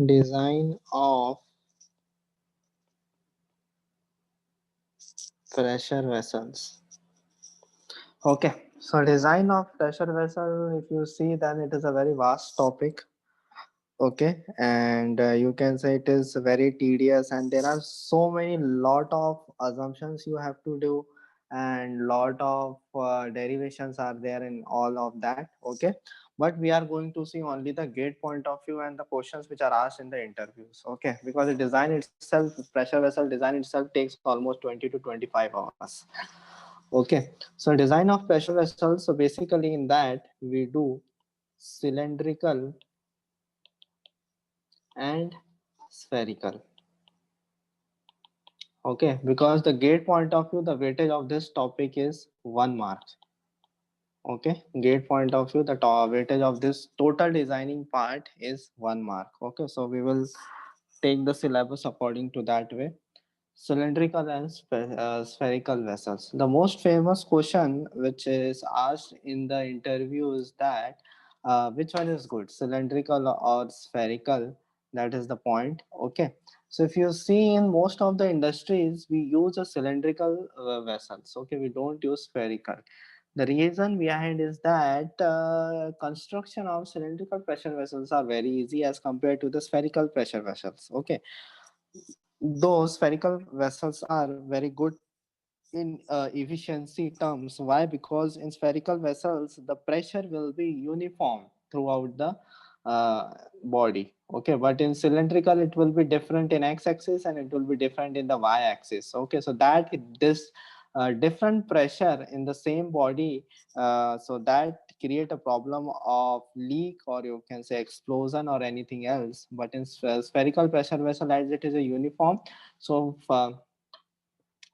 Design of pressure vessels. Okay, so design of pressure vessel, if you see, then it is a very vast topic. Okay, and you can say it is very tedious, and there are so many lot of assumptions you have to do, and lot of derivations are there in all of that. Okay, but we are going to see only the gate point of view and the questions which are asked in the interviews. Okay, because the design itself, pressure vessel design itself takes almost 20 to 25 hours. Okay, so design of pressure vessels. So basically, in that we do cylindrical and spherical. Okay, because the gate point of view, the weightage of this topic is 1 mark. Okay, gate point of view, the weightage of this total designing part is 1 mark. Okay, so we will take the syllabus according to that way. Cylindrical and spherical vessels. The most famous question which is asked in the interview is that which one is good, cylindrical or spherical? That is the point. Okay. So if you see in most of the industries, we use a cylindrical vessels. Okay, we don't use spherical. The reason behind is that construction of cylindrical pressure vessels are very easy as compared to the spherical pressure vessels. Okay, those spherical vessels are very good in efficiency terms. Why? Because in spherical vessels, the pressure will be uniform throughout the body. Okay, but in cylindrical, it will be different in x-axis and it will be different in the y-axis. Okay, so that this different pressure in the same body, so that create a problem of leak, or you can say explosion or anything else. But in spherical pressure vessel, as it is a uniform, so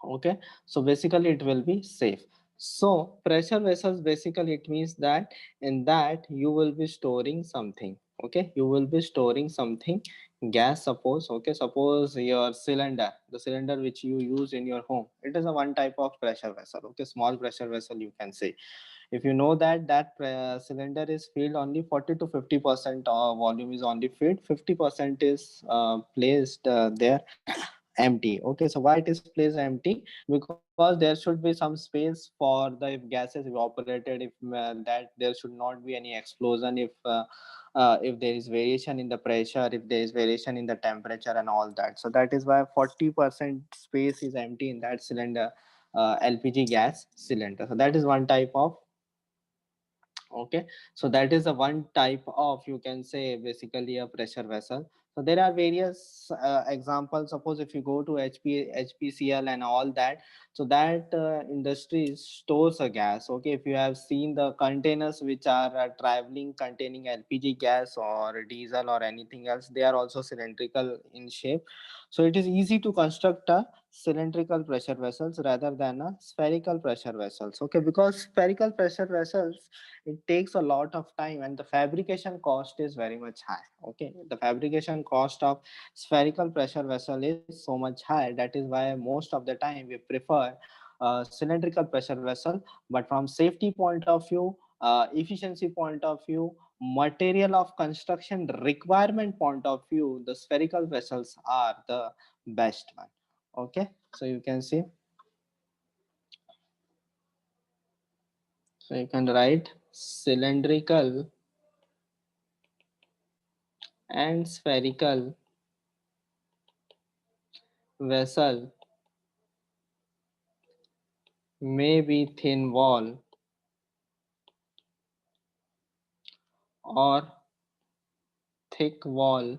okay, so basically it will be safe. So pressure vessels, basically it means that in that you will be storing something. Okay, you will be storing something, gas. Suppose, okay, suppose your cylinder, the cylinder which you use in your home, it is a one type of pressure vessel. Okay, small pressure vessel, you can say. If you know that cylinder is filled only 40 to 50% volume is only filled, 50% is placed there empty. Okay, so why it is placed empty? Because there should be some space for the, if gases evaporated, if that there should not be any explosion, if there is variation in the pressure, if there is variation in the temperature and all that. So that is why 40% space is empty in that cylinder, LPG gas cylinder. So that is one type of, okay, so that is a one type of, you can say, basically a pressure vessel. So there are various examples. Suppose if you go to HPCL and all that, so that industry stores a gas. Okay, if you have seen the containers which are traveling containing LPG gas or diesel or anything else, they are also cylindrical in shape. So it is easy to construct a cylindrical pressure vessels rather than a spherical pressure vessels. Okay, because spherical pressure vessels, it takes a lot of time and the fabrication cost is very much high. Okay, the fabrication cost of spherical pressure vessel is so much high. That is why most of the time we prefer cylindrical pressure vessel. But from safety point of view, efficiency point of view, material of construction requirement point of view, the spherical vessels are the best one. Okay, so you can see, so you can write cylindrical and spherical vessel may be thin wall or thick wall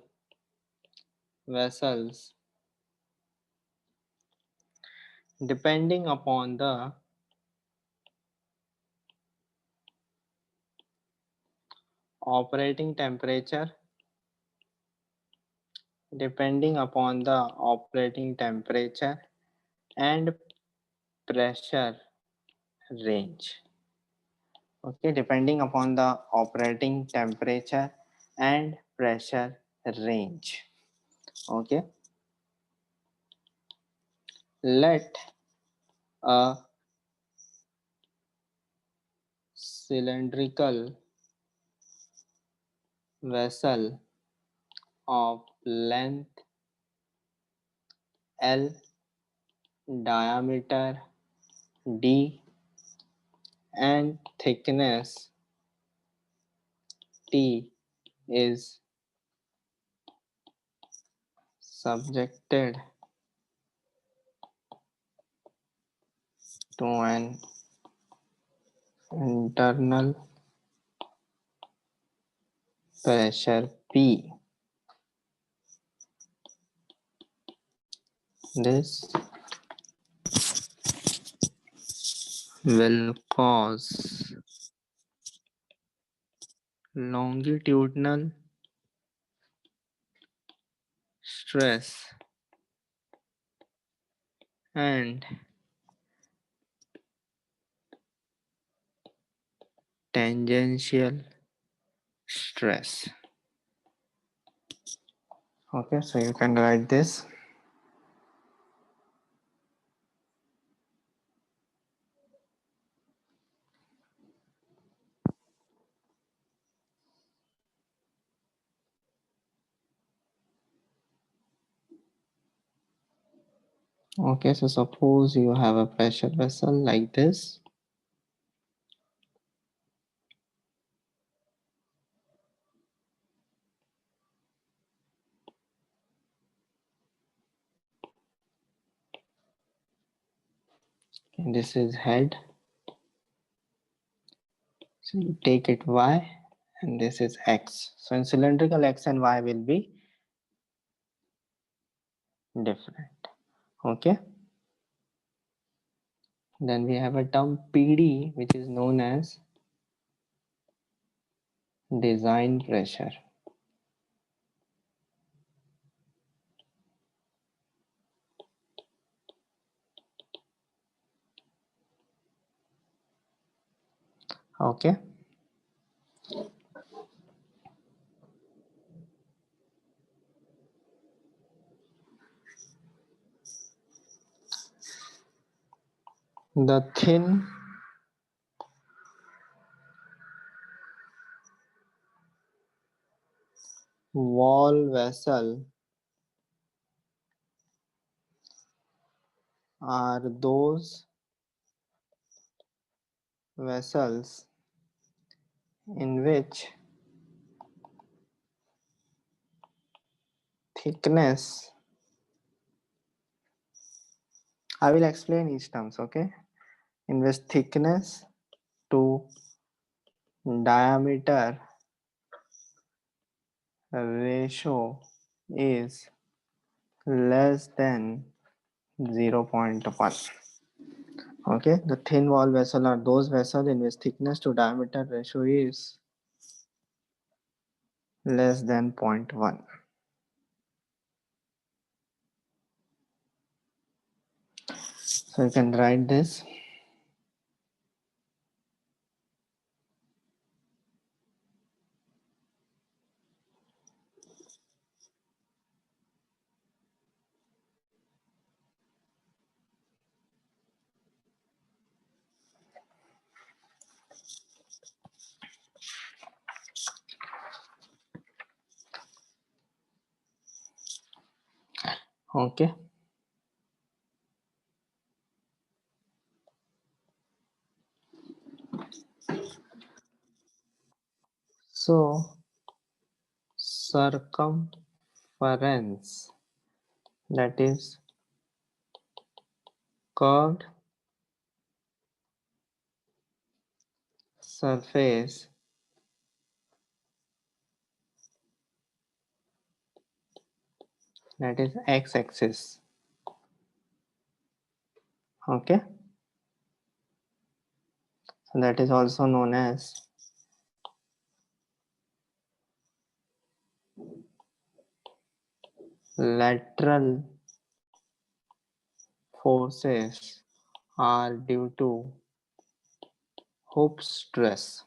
vessels depending upon the operating temperature, depending upon the operating temperature and pressure range. Okay, depending upon the operating temperature and pressure range. Okay, let a cylindrical vessel of length L, diameter D, and thickness T is subjected to an internal pressure P. This will cause longitudinal stress and tangential stress. Okay, so you can write this. Okay, so suppose you have a pressure vessel like this. Okay, this is head. So you take it Y and this is X. So in cylindrical X and Y will be different. Okay. Then we have a term PD, which is known as design pressure. Okay. The thin wall vessel are those vessels in which thickness, I will explain each terms, okay, in which thickness to diameter ratio is less than 0.1. Okay, the thin wall vessel are those vessels in which thickness to diameter ratio is less than 0.1. So you can write this. Okay. So circumference, that is curved surface, that is x-axis. Okay, so that is also known as lateral forces are due to hoop stress.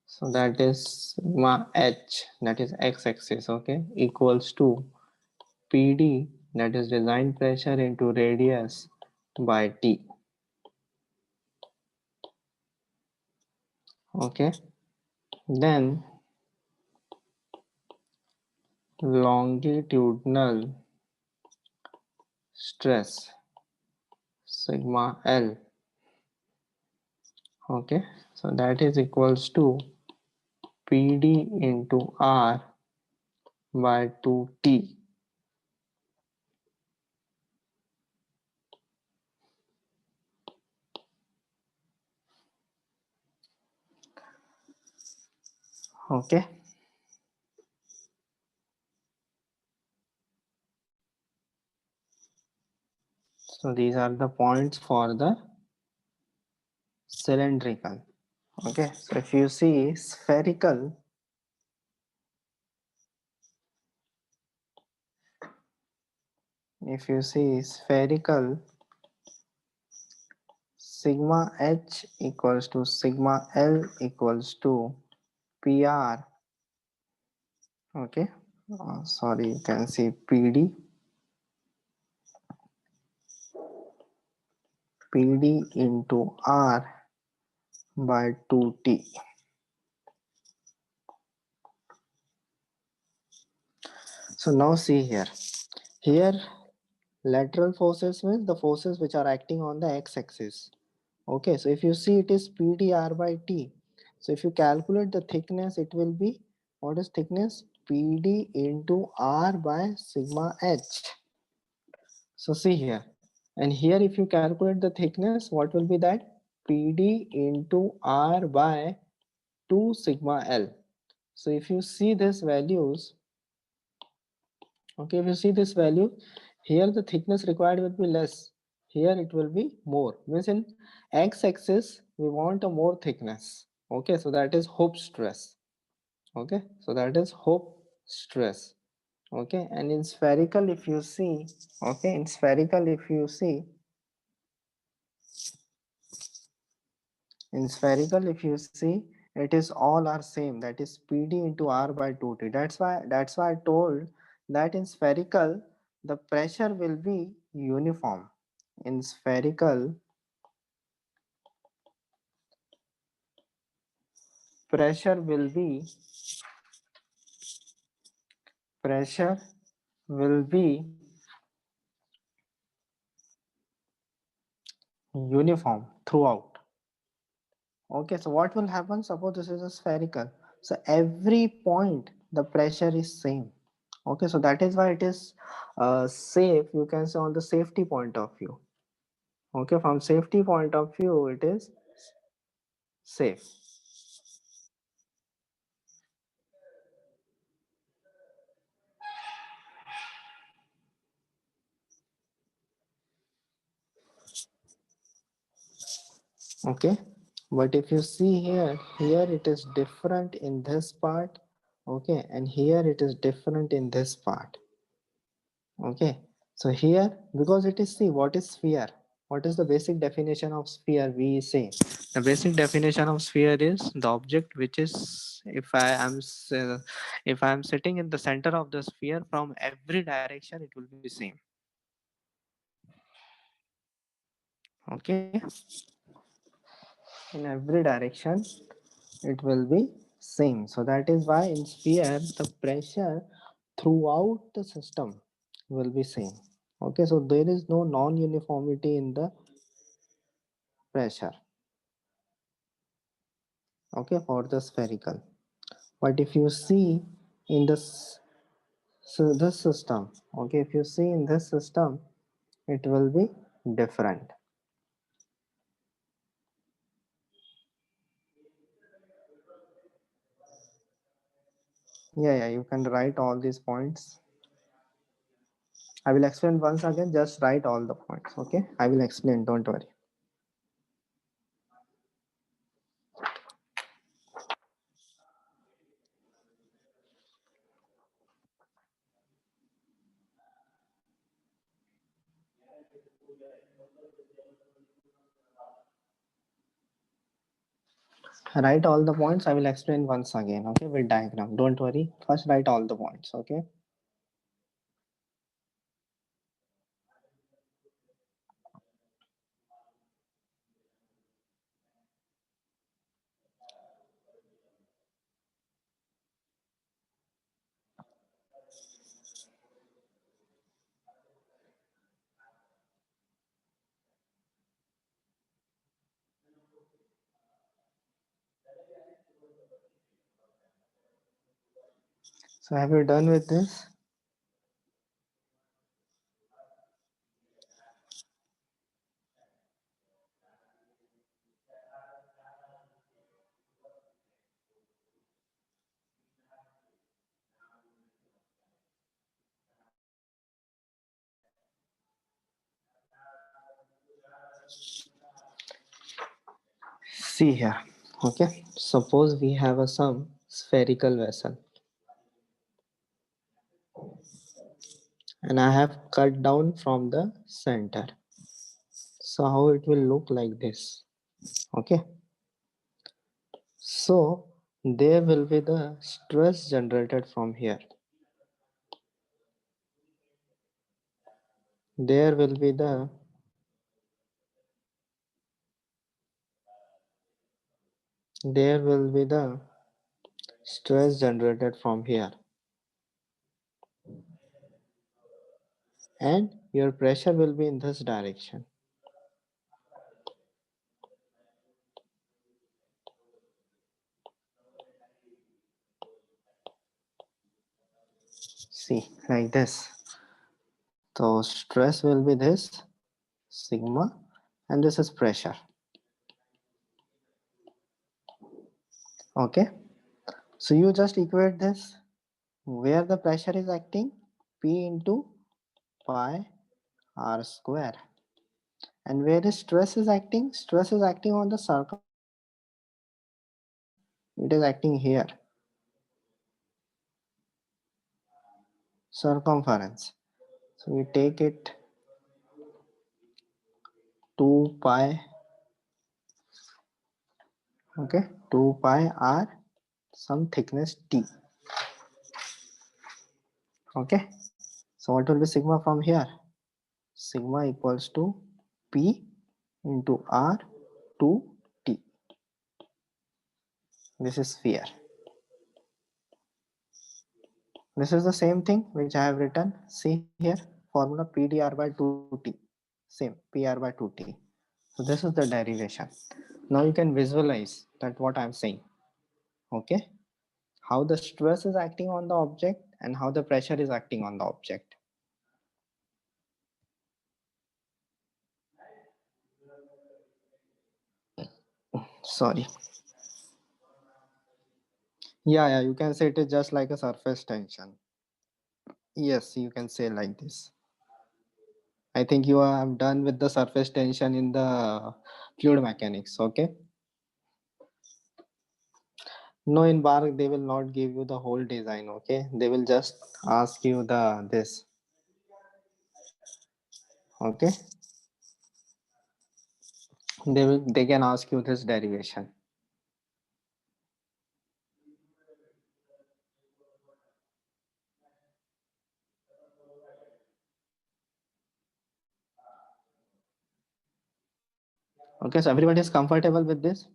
So that is sigma h, that is x-axis, okay, equals to PD, that is design pressure, into radius by T. Okay, then longitudinal stress sigma L. Okay, so that is equals to PD into R by 2T. Okay, so these are the points for the cylindrical. Okay, so if you see spherical, if you see spherical, sigma h equals to sigma L equals to PR. Okay, sorry, you can see PD into R by 2T. So now see here lateral forces means the forces which are acting on the x-axis. Okay, so if you see it is PDR by T. So if you calculate the thickness, it will be, what is thickness? PD into R by sigma H. So see here, and here if you calculate the thickness, what will be that? PD into R by 2 sigma L. So if you see these values, okay, if you see this value, here the thickness required will be less. Here it will be more. Means in x-axis, we want a more thickness. Okay, so that is Hope stress. Okay, so that is Hope stress. Okay, and in spherical, if you see, okay, in spherical, if you see, in spherical, if you see, it is all are same. That is PD into R by 2T. That's why I told that in spherical the pressure will be uniform. In spherical, pressure will be pressure will be uniform throughout. Okay, so what will happen? Suppose this is a spherical. So every point the pressure is same. Okay, so that is why it is safe. You can say on the safety point of view. Okay, from safety point of view, it is safe. Okay, but if you see here it is different in this part. Okay, and here it is different in this part. Okay, so here, because it is, see, what is sphere? What is the basic definition of sphere? We say the basic definition of sphere is the object which is, if I am sitting in the center of the sphere, from every direction it will be same. Okay, in every direction it will be same. So that is why in sphere the pressure throughout the system will be same. Okay, so there is no non-uniformity in the pressure. Okay, for the spherical. But if you see in this, so this system, okay, if you see in this system, it will be different. Yeah, you can write all these points. I will explain once again, just write all the points. Okay, I will explain, don't worry. Write all the points. I will explain once again. Okay, with diagram. Don't worry. First, write all the points. Okay. So have you done with this? See here. Okay. Suppose we have a some spherical vessel and I have cut down from the center. So how it will look like this. Okay. So there will be the stress generated from here. There will be the there will be the stress generated from here, and your pressure will be in this direction. See, like this. So stress will be this sigma, and this is pressure. Okay. So you just equate this where the pressure is acting, P into pi r square. And where the stress is acting? Stress is acting on the circumference. It is acting here. Circumference. So we take it 2 pi, okay, 2 pi r some thickness t. Okay. So what will be sigma from here? Sigma equals to P into R to T. This is sphere. This is the same thing which I have written. See here, formula PDR by 2T. Same, PR by 2T. So this is the derivation. Now you can visualize that what I am saying. Okay. How the stress is acting on the object and how the pressure is acting on the object. Sorry. Yeah, you can say it is just like a surface tension. Yes, you can say like this. I think you have done with the surface tension in the fluid mechanics. Okay. No, in bar they will not give you the whole design. Okay, they will just ask you the this. Okay, they can ask you this derivation. Okay, so everybody is comfortable with this.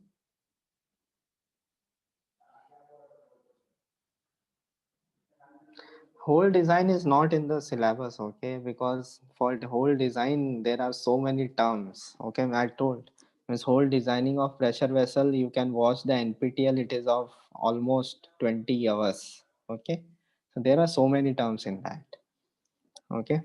Whole design is not in the syllabus. Okay, because for the whole design there are so many terms. Okay, I told this whole designing of pressure vessel. You can watch the NPTL. It is of almost 20 hours. Okay, so there are so many terms in that. Okay.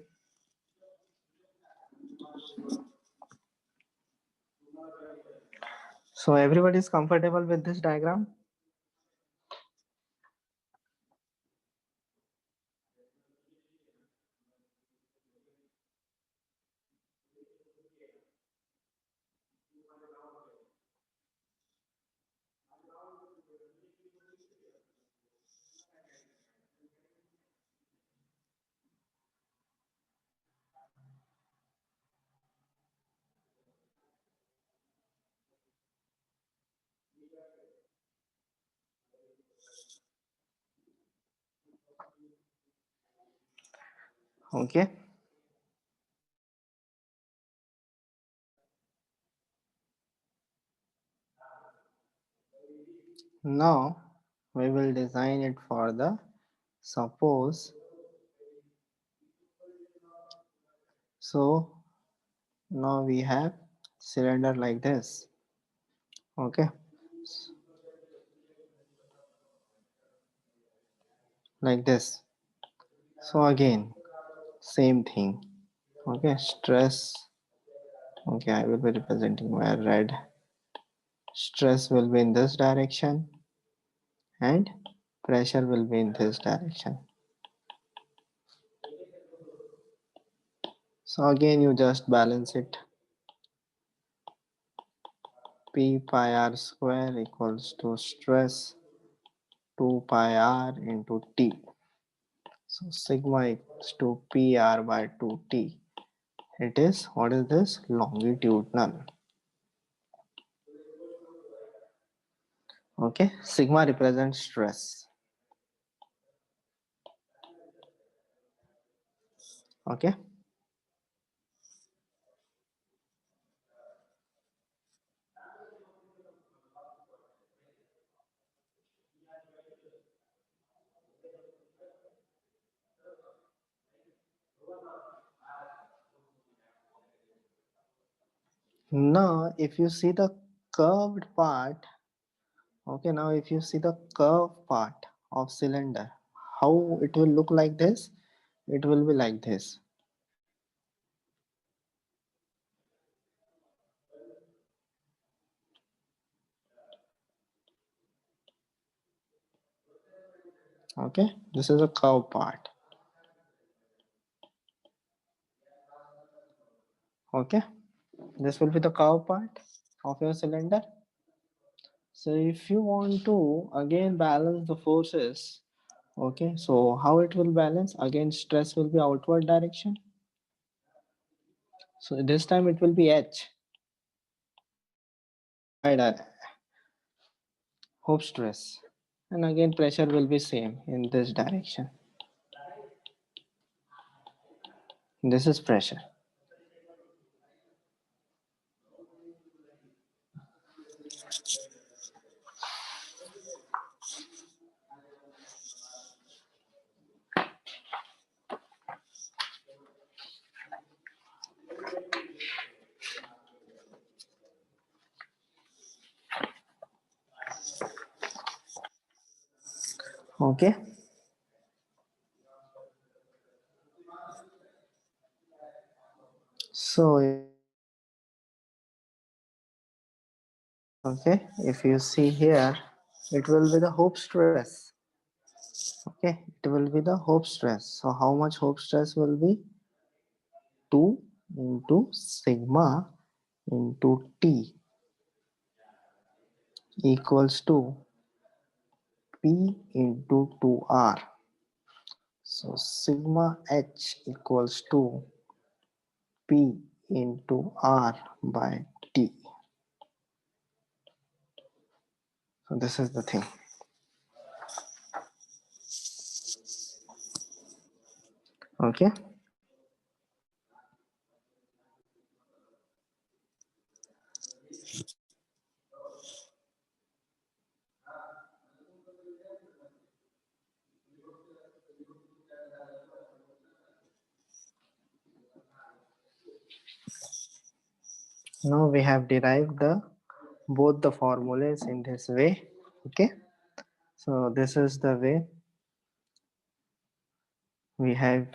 So everybody is comfortable with this diagram. Okay. Now we will design it for the suppose. So now we have cylinder like this. Okay. like this. So again, same thing. Okay, stress. Okay, I will be representing my red. Stress will be in this direction and pressure will be in this direction. So again, you just balance it. P pi r square equals to stress 2 pi r into T. So sigma equals to PR by 2T. It is, what is this? Longitudinal. Okay, sigma represents stress. Okay, now if you see the curved part, okay, now if you see the curved part of cylinder, how it will look like this? It will be like this. Okay, this is a curved part. Okay, this will be the curved part of your cylinder. So if you want to again balance the forces, okay, so how it will balance? Again, stress will be outward direction. So this time it will be H by Hope stress. And again pressure will be same in this direction. This is pressure. Okay. So okay, if you see here, it will be the Hope stress. Okay, it will be the Hope stress. So how much Hope stress will be? 2 into sigma into T equals to P into 2R. So sigma H equals to P into R by T. So this is the thing. Okay. Now we have derived the both the formulas in this way. Okay. So this is the way we have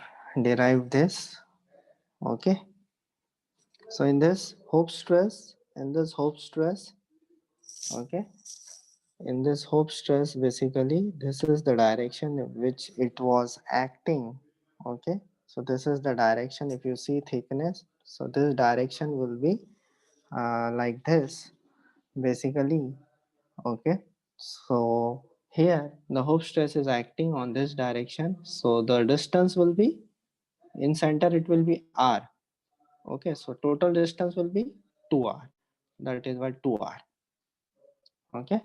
derived this. Okay. So in this Hope stress, okay, in this Hope stress, basically this is the direction in which it was acting. Okay, so this is the direction. If you see thickness, so this direction will be like this basically. Okay, so here the Hope stress is acting on this direction, so the distance will be in center, it will be R. Okay, so total distance will be 2R, that is why 2R. Okay,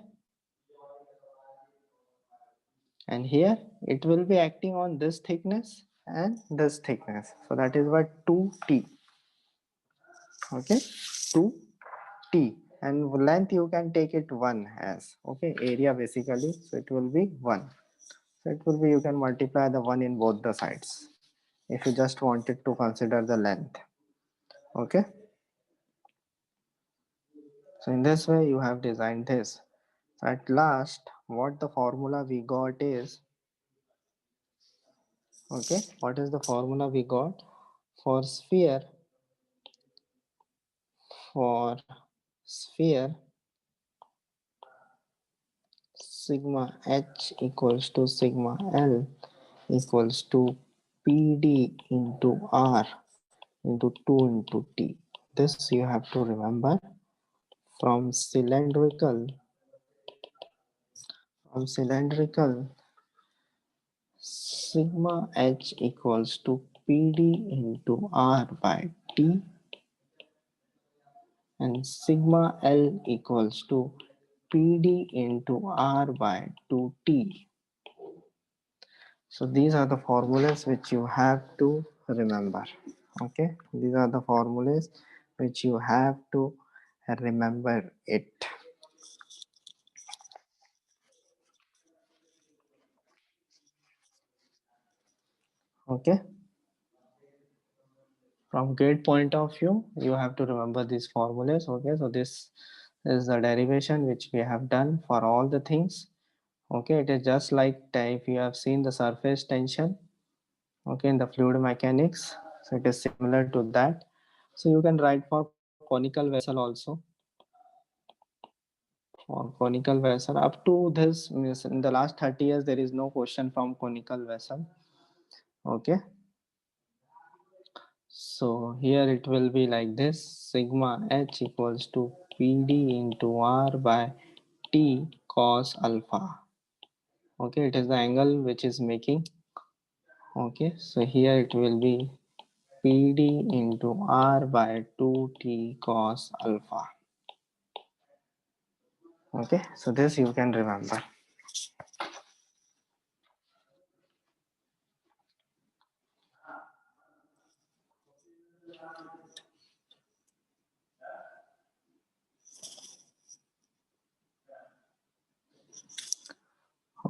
and here it will be acting on this thickness and this thickness, so that is what 2T. Okay, 2T, and length you can take it 1 as, okay, area basically, so it will be 1. So it will be, you can multiply the 1 in both the sides if you just wanted to consider the length. Okay, so in this way you have designed this. So at last what the formula we got is Okay, what is the formula we got for sphere? For sphere, sigma h equals to sigma l equals to PD into R into 2 into T. This you have to remember. From cylindrical, sigma h equals to PD into R by T, and sigma L equals to PD into R by 2T. So these are the formulas which you have to remember. Okay, these are the formulas which you have to remember it. Okay, from gate point of view, you have to remember these formulas. Okay, so this is the derivation which we have done for all the things. Okay, it is just like if you have seen the surface tension, okay, in the fluid mechanics, so it is similar to that. So you can write for conical vessel also. For conical vessel, up to this means in the last 30 years there is no question from conical vessel. Okay, so here it will be like this: sigma h equals to PD into R by T cos alpha. Okay, it is the angle which is making. Okay, so here it will be PD into R by 2T cos alpha. Okay, so this you can remember.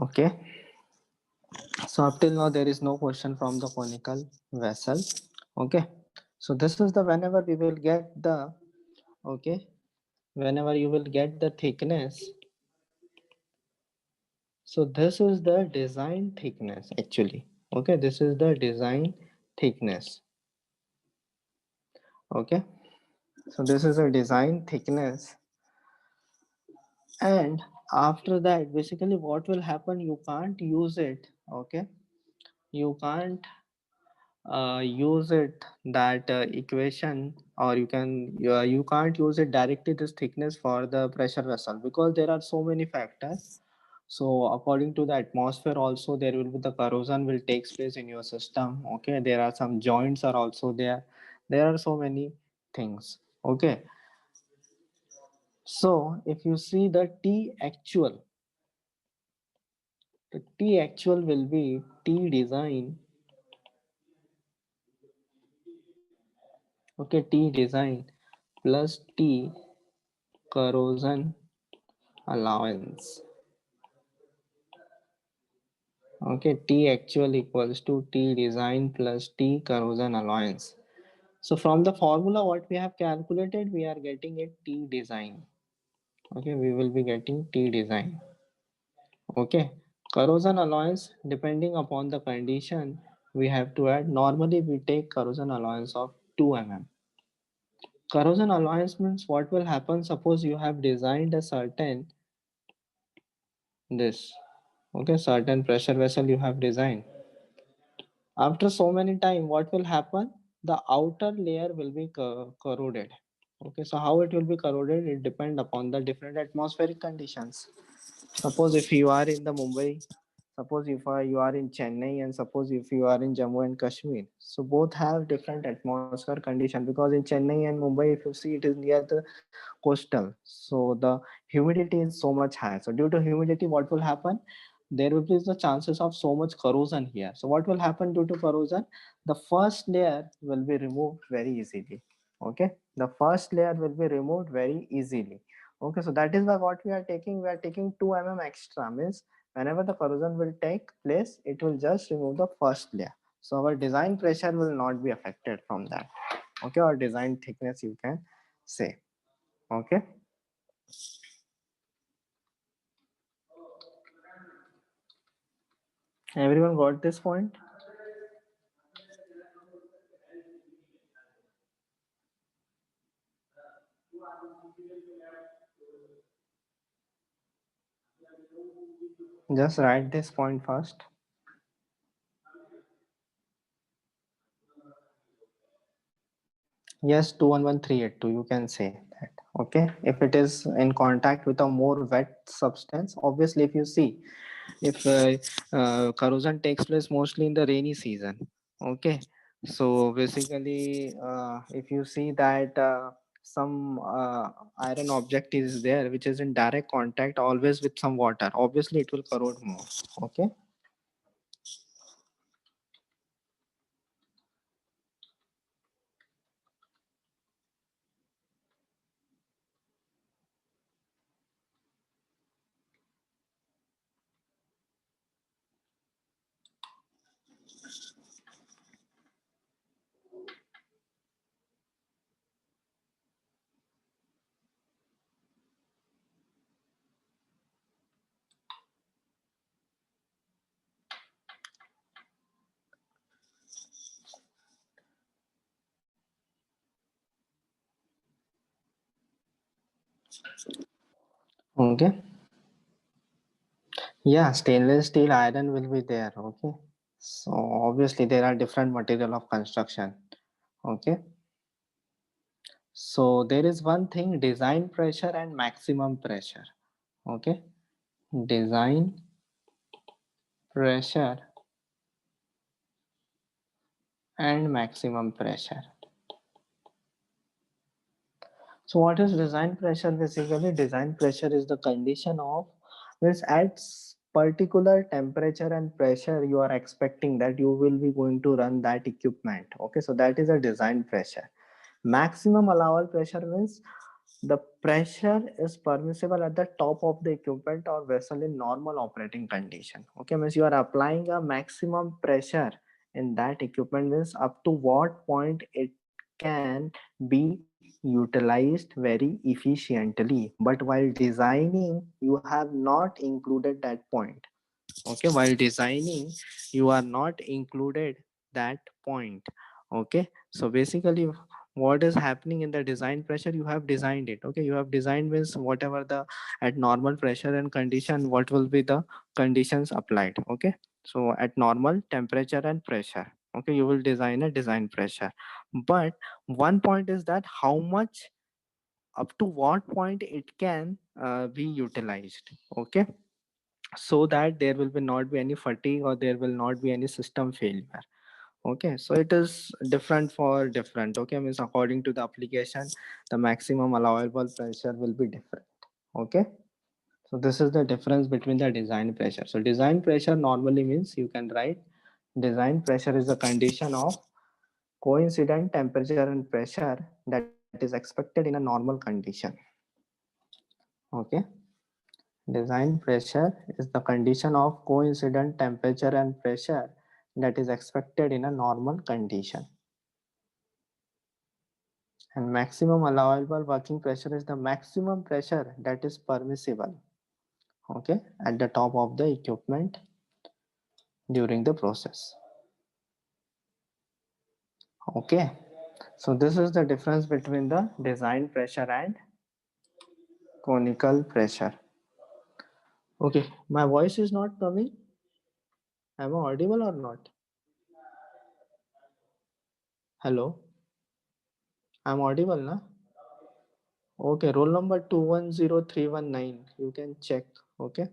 Okay, so up till now there is no question from the conical vessel. Okay, so this is the whenever we will get the, okay, whenever you will get the thickness. So this is the design thickness actually. Okay, this is the design thickness. Okay, so this is a design thickness, and after that basically what will happen, you can't use it. Okay, you can't use it that equation, or you can't use it directly this thickness for the pressure vessel, because there are so many factors. So according to the atmosphere also, there will be the corrosion will takes place in your system. Okay, there are some joints are also there. There are so many things. Okay, so if you see the T actual, the T actual will be T design. Okay, T design plus T corrosion allowance. Okay, T actual equals to T design plus T corrosion allowance. So from the formula what we have calculated, we are getting a T design. Okay, we will be getting T design. Okay, corrosion allowance depending upon the condition we have to add. Normally we take corrosion allowance of 2 mm. Corrosion allowance means what will happen, suppose you have designed a certain this, okay, certain pressure vessel you have designed. After so many time, what will happen, the outer layer will be corroded. Okay, so how it will be corroded, it depend upon the different atmospheric conditions. Suppose if you are in the Mumbai, suppose if you are in Chennai, and suppose if you are in Jammu and Kashmir, so both have different atmosphere condition, because in Chennai and Mumbai, if you see, it is near the coastal, so the humidity is so much high. So due to humidity, what will happen, there will be the chances of so much corrosion here. So what will happen due to corrosion, the first layer will be removed very easily. Okay, the first layer will be removed very easily. Okay, so that is why what we are taking 2 mm extra, means whenever the corrosion will take place, it will just remove the first layer. So our design pressure will not be affected from that. Okay, or design thickness you can say. Okay, everyone got this point? Just write this point first. Yes, 211,382, you can say that. Okay, if it is in contact with a more wet substance, obviously, if you see, if corrosion takes place mostly in the rainy season. Okay, so basically, if you see that some iron object is there which is in direct contact always with some water, obviously it will corrode more. Okay. Okay. Yeah, stainless steel iron will be there. Okay. So obviously there are different material of construction. Okay. So there is one thing, design pressure and maximum pressure. Okay. Design pressure and maximum pressure. So what is design pressure? Basically, design pressure is the condition of, means at particular temperature and pressure you are expecting that you will be going to run that equipment. Okay, so that is a design pressure. Maximum allowable pressure means the pressure is permissible at the top of the equipment or vessel in normal operating condition. Okay, means you are applying a maximum pressure in that equipment, means up to what point it can be utilized very efficiently. But while designing, you have not included that point. Okay, while designing, you are not included that point. Okay, so basically what is happening in the design pressure, you have designed it. Okay, you have designed means whatever the at normal pressure and condition, what will be the conditions applied. Okay, so at normal temperature and pressure, okay, you will design a design pressure. But one point is that how much, up to what point it can be utilized. Okay, so that there will be not be any fatigue or there will not be any system failure. Okay, so it is different for different. Okay, means according to the application, the maximum allowable pressure will be different. Okay, so this is the difference between the design pressure. So design pressure normally means, you can write, design pressure is a condition of coincident temperature and pressure that is expected in a normal condition. Okay, design pressure is the condition of coincident temperature and pressure that is expected in a normal condition. And maximum allowable working pressure is the maximum pressure that is permissible, okay, at the top of the equipment during the process. Okay, so this is the difference between the design pressure and conical pressure. Okay, my voice is not coming. Am I audible or not? Hello, I'm audible, na? Okay, roll number 210319. You can check. Okay.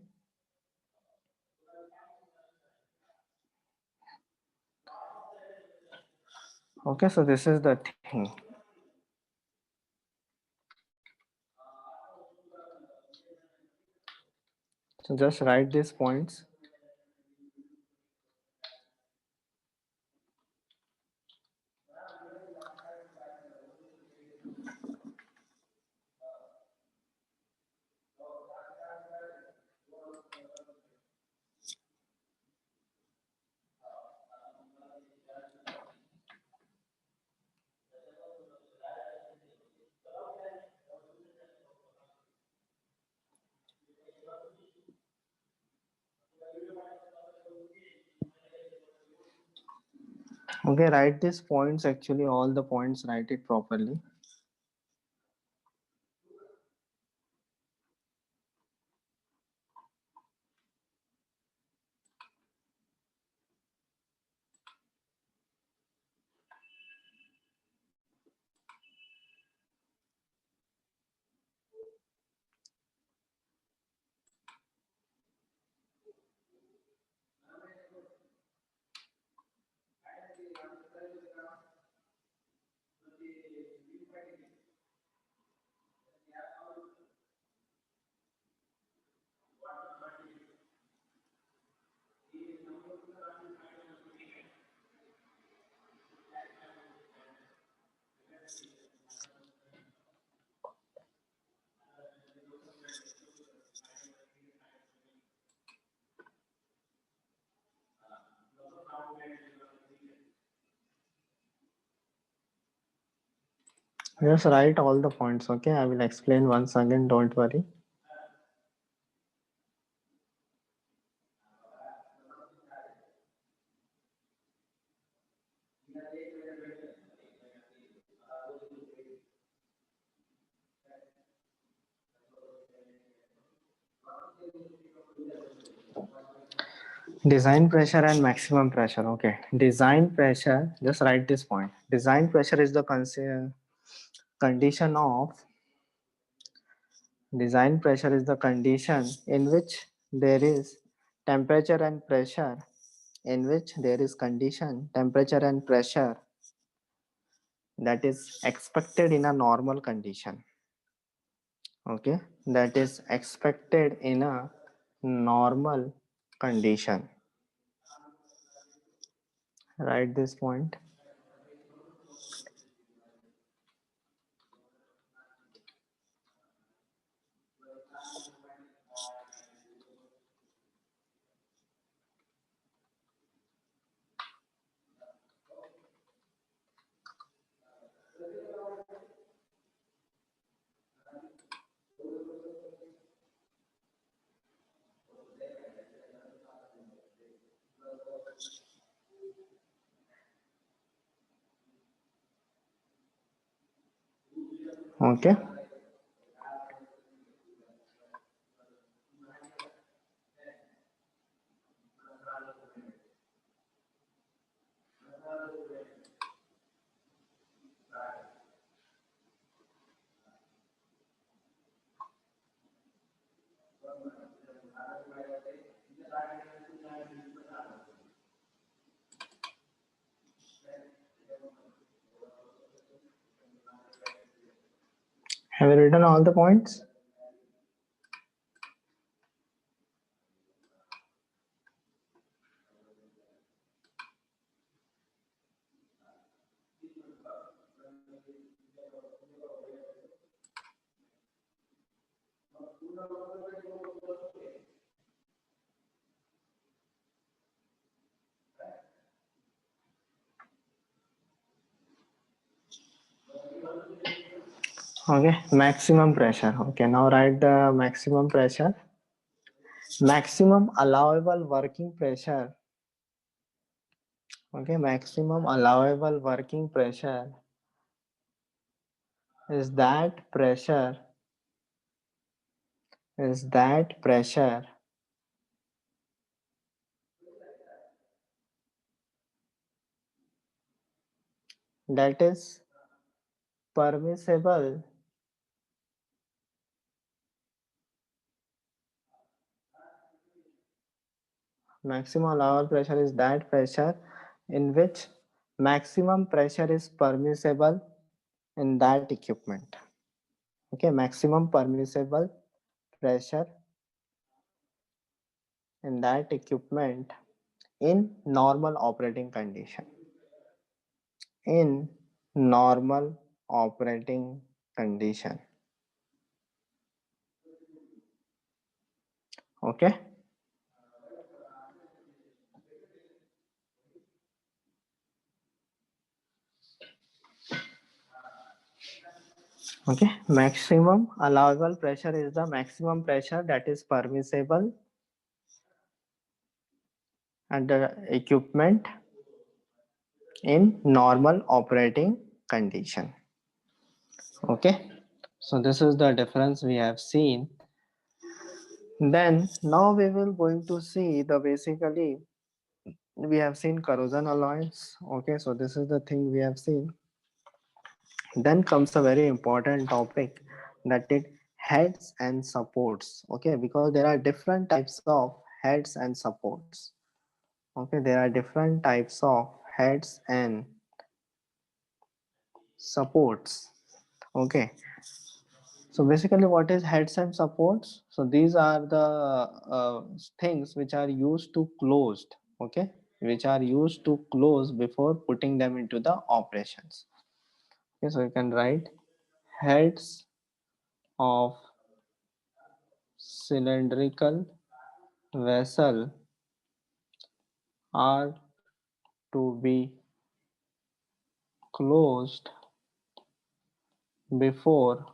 Okay, so this is the thing. So just write these points. Okay, write these points, actually all the points, write it properly. Just write all the points, okay? I will explain once again, don't worry. Design pressure and maximum pressure, okay? Design pressure, just write this point. Design pressure is the condition of design pressure is the condition in which there is temperature and pressure in which there is condition temperature and pressure that is expected in a normal condition, okay, that is expected in a normal condition. Write this point. Okay, have you written all the points? Okay, maximum pressure. Okay, now write the maximum pressure. Maximum allowable working pressure. Okay, maximum allowable working pressure is that pressure is that pressure that is permissible maximum allowable pressure is that pressure in which maximum pressure is permissible in that equipment. Okay, maximum permissible pressure in that equipment in normal operating condition. In normal operating condition. Okay. Okay, maximum allowable pressure is the maximum pressure that is permissible at the equipment in normal operating condition. Okay, so this is the difference we have seen. Then now we will going to see the basically we have seen corrosion alloys. Okay, so this is the thing we have seen. Then comes a very important topic, that it heads and supports. Okay, because there are different types of heads and supports. Okay, there are different types of heads and supports. Okay, so basically what is heads and supports? So these are the things which are used to closed. Okay, which are used to close before putting them into the operations. Okay, so you can write heads of cylindrical vessel are to be closed before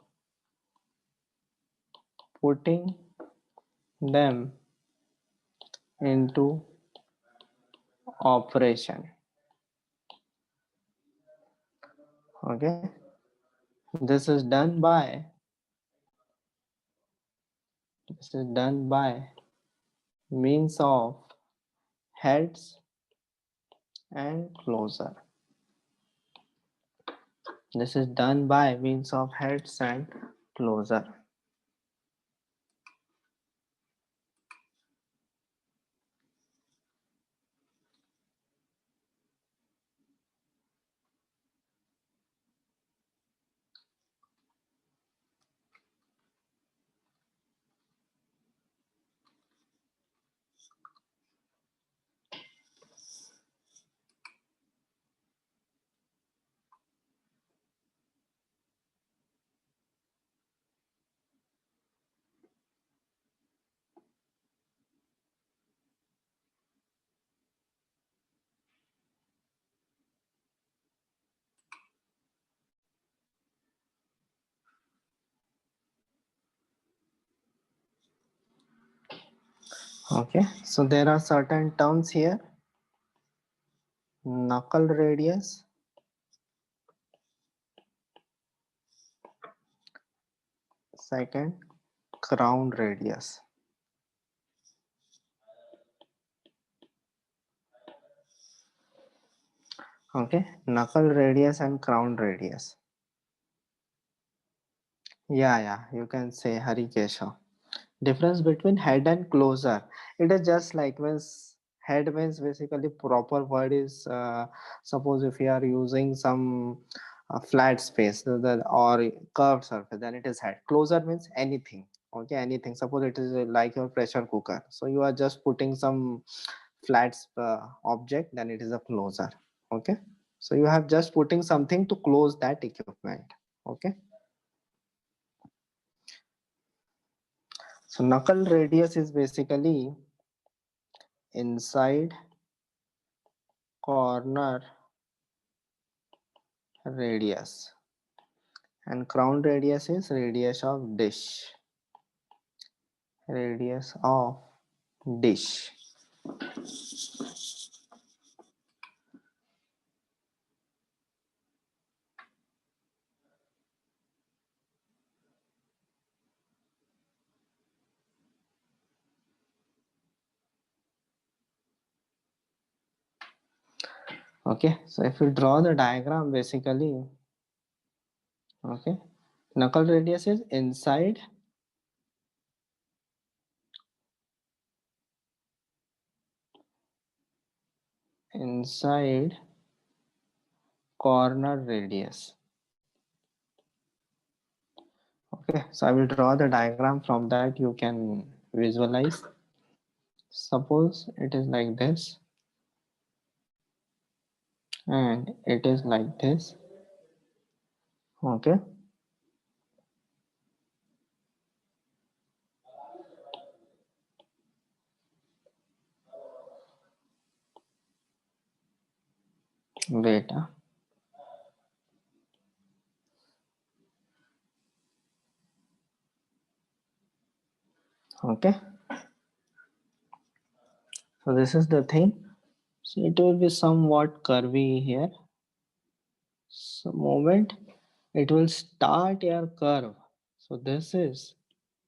putting them into operation. Okay, this is done by means of heads and closer. This is done by means of heads and closer. Okay, so there are certain terms here: knuckle radius, second crown radius. Okay, knuckle radius and crown radius. Yeah, you can say Harikesha. Difference between head and closer. It is just like means head means basically proper word is suppose if you are using some flat space or curved surface, then it is head. Closer means anything. Okay, anything. Suppose it is like your pressure cooker. So you are just putting some flat object, then it is a closer. Okay, so you have just putting something to close that equipment. Okay. So knuckle radius is basically inside corner radius, and crown radius is radius of dish. Okay, so if you draw the diagram, basically, okay, knuckle radius is inside corner radius. Okay, so I will draw the diagram. From that you can visualize. Suppose it is like this and it is like this. Okay, wait. Okay, so this is the thing. So it will be somewhat curvy here. So moment it will start your curve. So this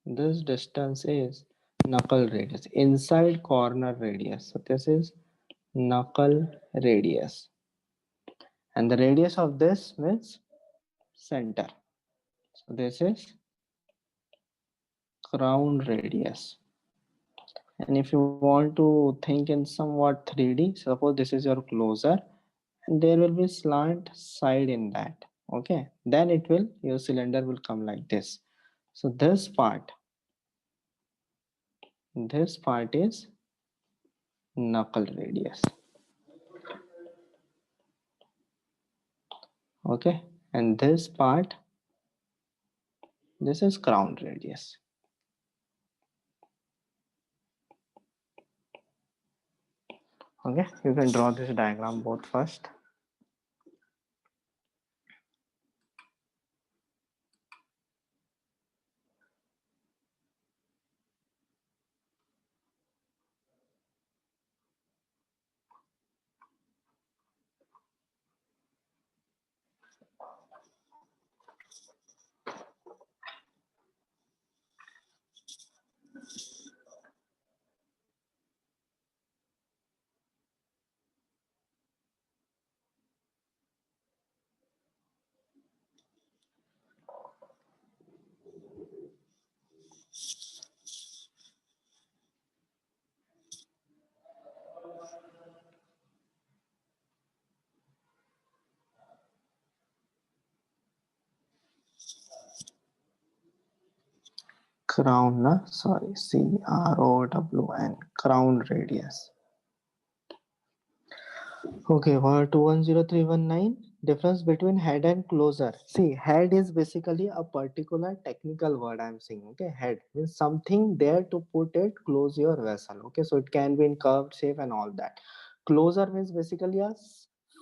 distance is knuckle radius, inside corner radius. So this is knuckle radius, and the radius of this means center. So this is crown radius. And if you want to think in somewhat 3D, suppose this is your closer and there will be slant side in that. Okay, then it will, your cylinder will come like this. So this part is knuckle radius. Okay, and this part, this is crown radius. Okay, you can draw this diagram both first. Crown, na? Sorry, CROWN, crown radius. Okay, what 210,319? Difference between head and closer. See, head is basically a particular technical word I'm saying. Okay, head means something there to put it close your vessel. Okay, so it can be in curved shape and all that. Closer means basically a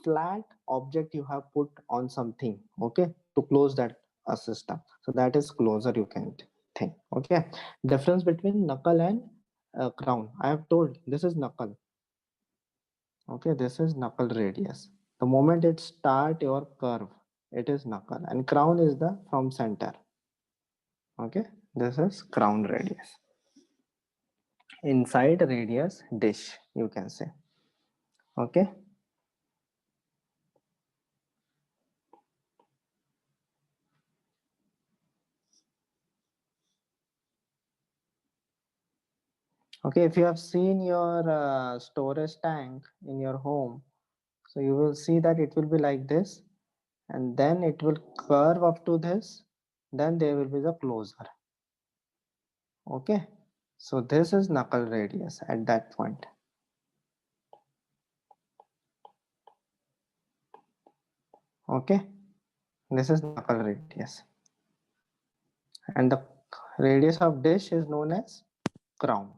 flat object you have put on something. Okay, to close that a system. So that is closer you can think. Okay, difference between knuckle and crown. I have told this is knuckle. Okay, this is knuckle radius. The moment it start your curve, it is knuckle, and crown is the from center. Okay, this is crown radius. Inside radius dish, you can say. Okay. Okay, if you have seen your storage tank in your home, so you will see that it will be like this, and then it will curve up to this, then there will be the closer. Okay, so this is knuckle radius at that point. Okay, this is knuckle radius, and the radius of dish is known as crown.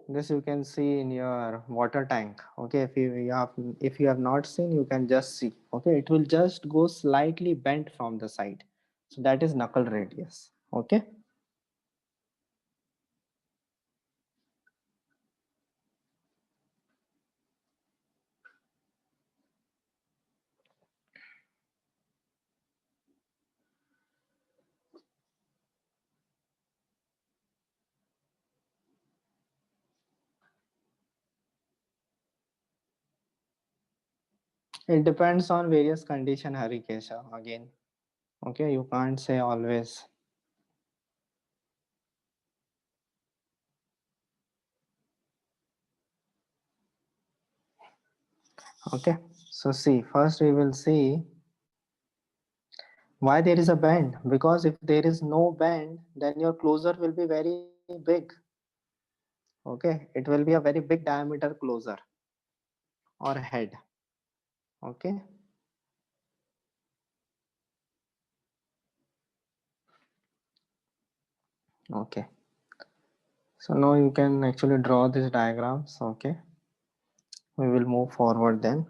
This you can see in your water tank. Okay, if you have not seen, you can just see. Okay, it will just go slightly bent from the side, so that is knuckle radius. Okay. It depends on various condition, Harikesha. Again, okay, you can't say always. Okay, so see, first we will see why there is a bend. Because if there is no bend, then your closer will be very big. Okay, it will be a very big diameter closer or head. Okay, okay. So now you can actually draw these diagrams. Okay, we will move forward then.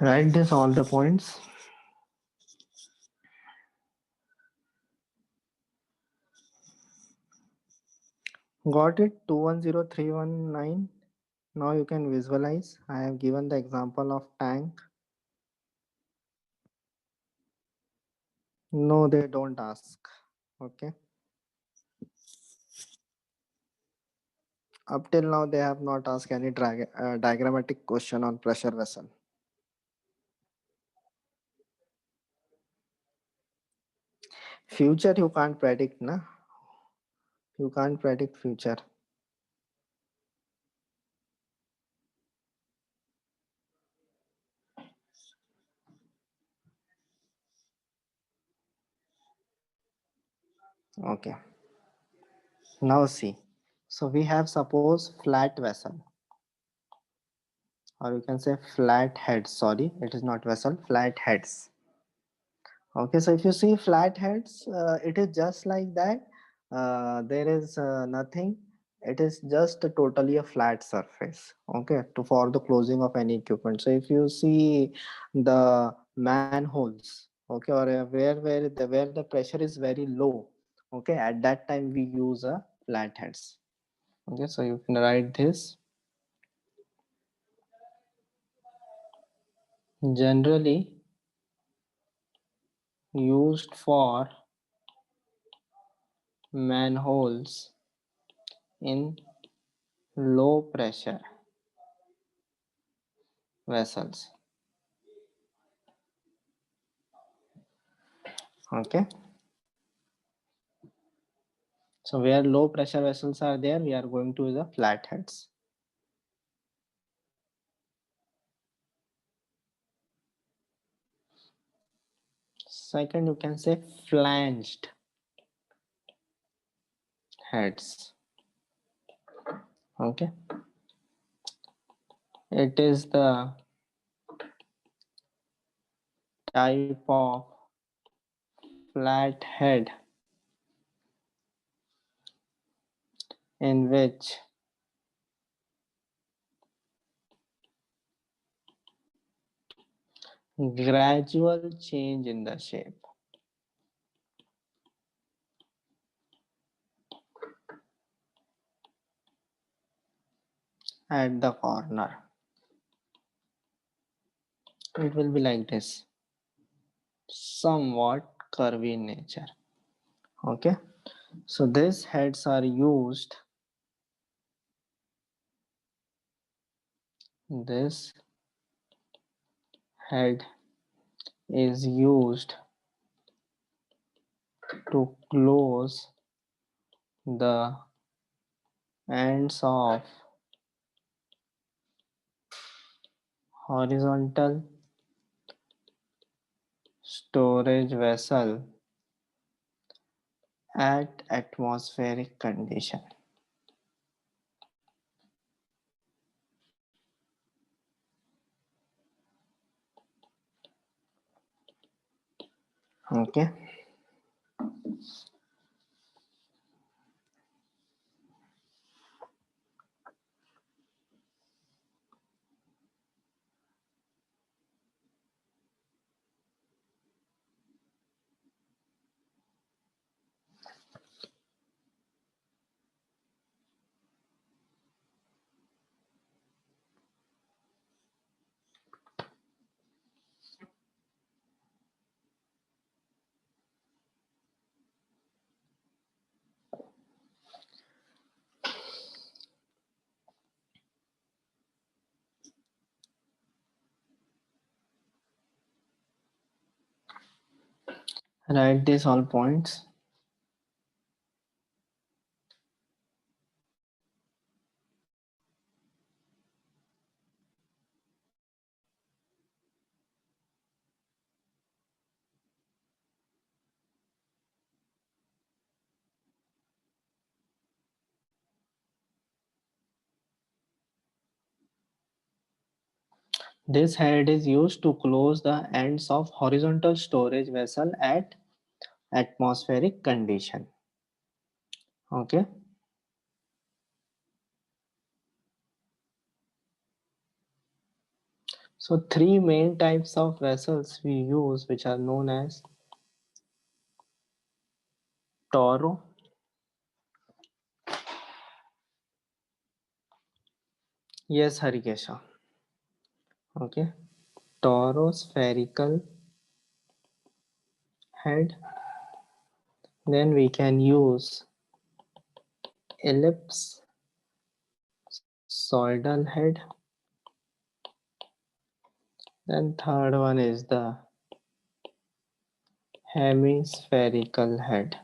Write this all the points. Got it? 210319. Now you can visualize. I have given the example of tank. No, they don't ask. Okay. Up till now, they have not asked any diagrammatic question on pressure vessel. Future you can't predict, na? You can't predict future. Okay. Now see. So we have suppose flat vessel, or you can say flat heads. Sorry, it is not vessel, flat heads. Okay, so if you see flat heads, it is just like that. There is nothing. It is just totally a flat surface. Okay, to for the closing of any equipment. So if you see the manholes, okay, or where the pressure is very low, okay, at that time we use a flat heads. Okay, so you can write this. Generally used for manholes in low pressure vessels. Okay, so where low pressure vessels are there, we are going to use the flatheads. Second, you can say flanged heads. Okay, it is the type of flat head in which gradual change in the shape at the corner. It will be like this, somewhat curvy in nature. Okay, so these heads are used. This head is used to close the ends of horizontal storage vessel at atmospheric condition. Okay, write these all points. This head is used to close the ends of horizontal storage vessel at atmospheric condition. Okay, so three main types of vessels we use, which are known as Toro, yes Harikesha. Okay, Toro spherical head. Then we can use ellipse soidal head. Then third one is the hemispherical head.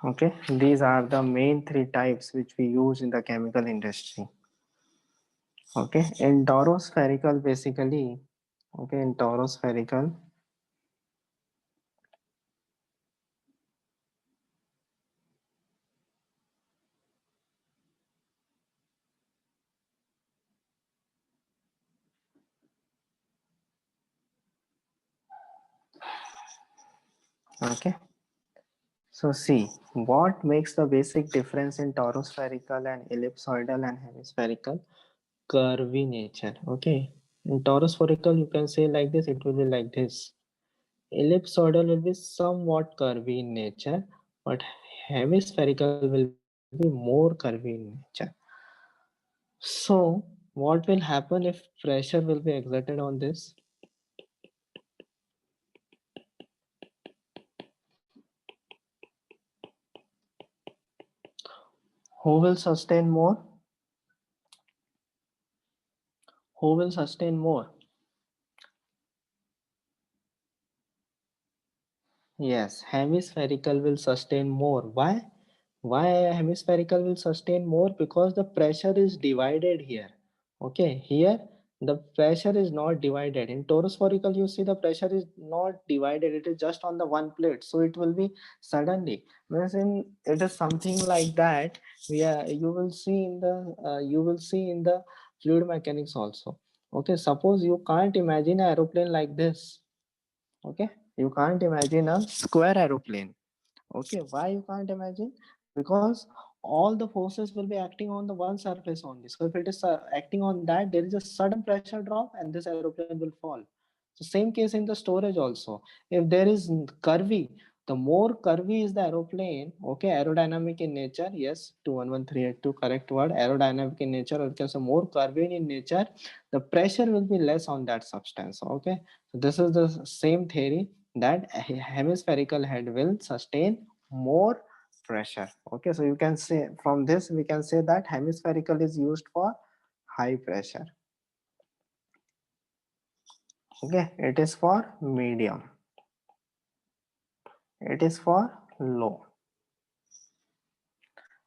Okay, these are the main three types which we use in the chemical industry. Okay, in torospherical basically, okay, in torospherical Okay. So see, what makes the basic difference in torospherical and ellipsoidal and hemispherical? Curvy nature. Okay. In torospherical, you can say like this, it will be like this. Ellipsoidal will be somewhat curvy in nature, but hemispherical will be more curvy in nature. So, what will happen if pressure will be exerted on this? Who will sustain more? Who will sustain more? Yes, hemispherical will sustain more. Why? Why hemispherical will sustain more? Because the pressure is divided here. Okay, here the pressure is not divided. In torospherical, you see the pressure is not divided. It is just on the one plate. So it will be suddenly. Whereas in it is something like that. You will see in the fluid mechanics also. Okay, suppose you can't imagine an aeroplane like this. Okay, you can't imagine a square aeroplane. Okay, why you can't imagine? Because all the forces will be acting on the one surface only. So if it is acting on that, there is a sudden pressure drop and this aeroplane will fall. So same case in the storage also. If there is curvy, the more curvy is the aeroplane, okay, aerodynamic in nature, yes, 211382 correct word, aerodynamic in nature, or you can say more curvy in nature, the pressure will be less on that substance. Okay, so this is the same theory that a hemispherical head will sustain more pressure. Okay, so you can say from this we can say that hemispherical is used for high pressure. Okay, it is for medium, it is for low.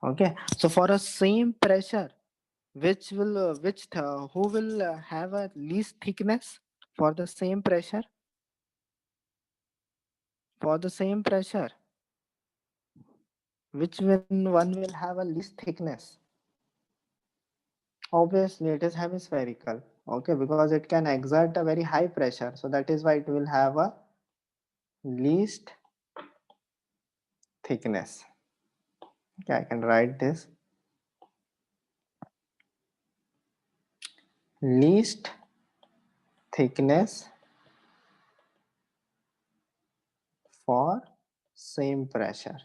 Okay, so for a same pressure, who will have a least thickness for the same pressure? For the same pressure, one will have a least thickness? Obviously, it is hemispherical. Okay, because it can exert a very high pressure. So that is why it will have a least thickness. Okay, I can write this. Least thickness for same pressure.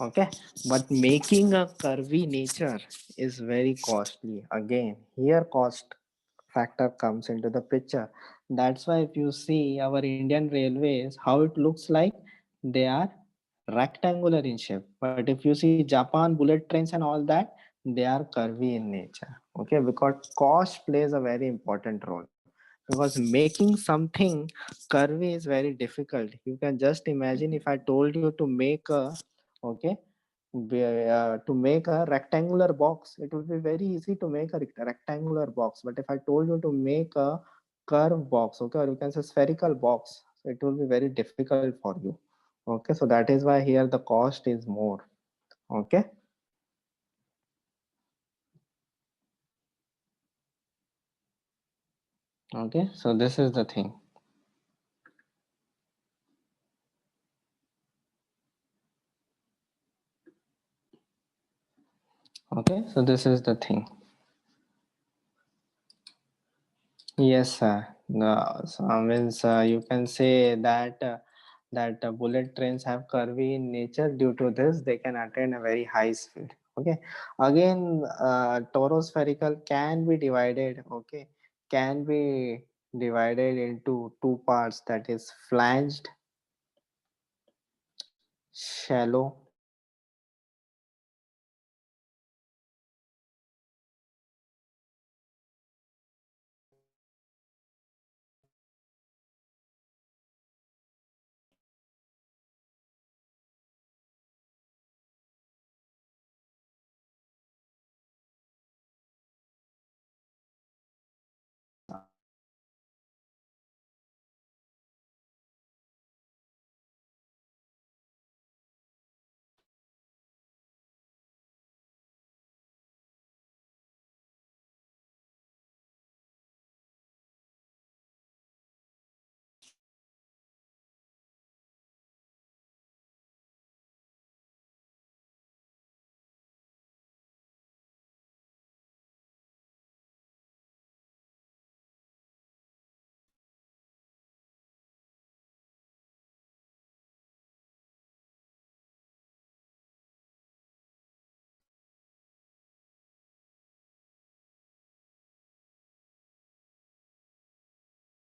Okay, but making a curvy nature is very costly. Again, here cost factor comes into the picture. That's why if you see our Indian railways, how it looks like, they are rectangular in shape. But if you see Japan bullet trains and all that, they are curvy in nature. Okay, because cost plays a very important role. Because making something curvy is very difficult. You can just imagine if I told you to make a, okay, to make a rectangular box, it would be very easy to make a rectangular box. But if I told you to make a curve box, okay, or you can say spherical box, so it will be very difficult for you. Okay, so that is why here the cost is more. Okay, okay, so this is the thing. Okay, so this is the thing. Yes, sir. No, so means you can say that bullet trains have curvy in nature. Due to this, they can attain a very high speed. Okay. Again, torospherical can be divided. Okay, can be divided into two parts. That is flanged, shallow,